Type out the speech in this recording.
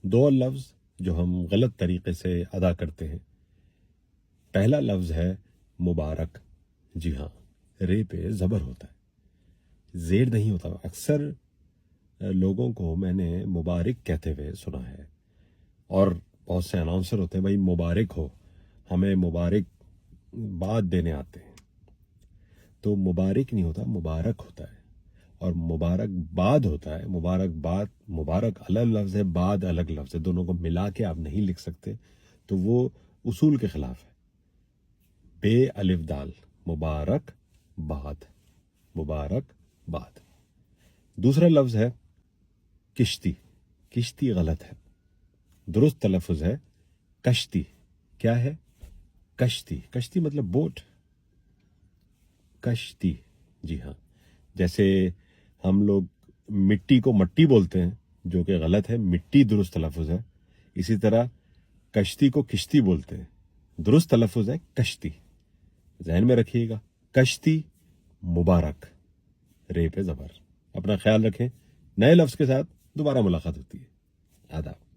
دو لفظ جو ہم غلط طریقے سے ادا کرتے ہیں. پہلا لفظ ہے مبارک. جی ہاں، رے پہ زبر ہوتا ہے، زیر نہیں ہوتا. اکثر لوگوں کو میں نے مبارک کہتے ہوئے سنا ہے، اور بہت سے اناؤنسر ہوتے ہیں، بھائی مبارک ہو، ہمیں مبارک باد دینے آتے ہیں. تو مبارک نہیں ہوتا، مبارک ہوتا ہے، اور مبارک باد ہوتا ہے. مبارک باد، مبارک الگ لفظ ہے، باد الگ لفظ ہے، دونوں کو ملا کے آپ نہیں لکھ سکتے، تو وہ اصول کے خلاف ہے. بے الف دال، مبارک باد، مبارک باد. دوسرا لفظ ہے کشتی. کشتی غلط ہے، درست تلفظ ہے کشتی. کیا ہے؟ کشتی. کشتی مطلب بوٹ. کشتی. جی ہاں، جیسے ہم لوگ مٹی کو مٹی بولتے ہیں، جو کہ غلط ہے، مٹی درست تلفظ ہے. اسی طرح کشتی کو کشتی بولتے ہیں، درست تلفظ ہے کشتی. ذہن میں رکھیے گا، کشتی مبارک، رے پہ زبر. اپنا خیال رکھیں. نئے لفظ کے ساتھ دوبارہ ملاقات ہوتی ہے. آداب.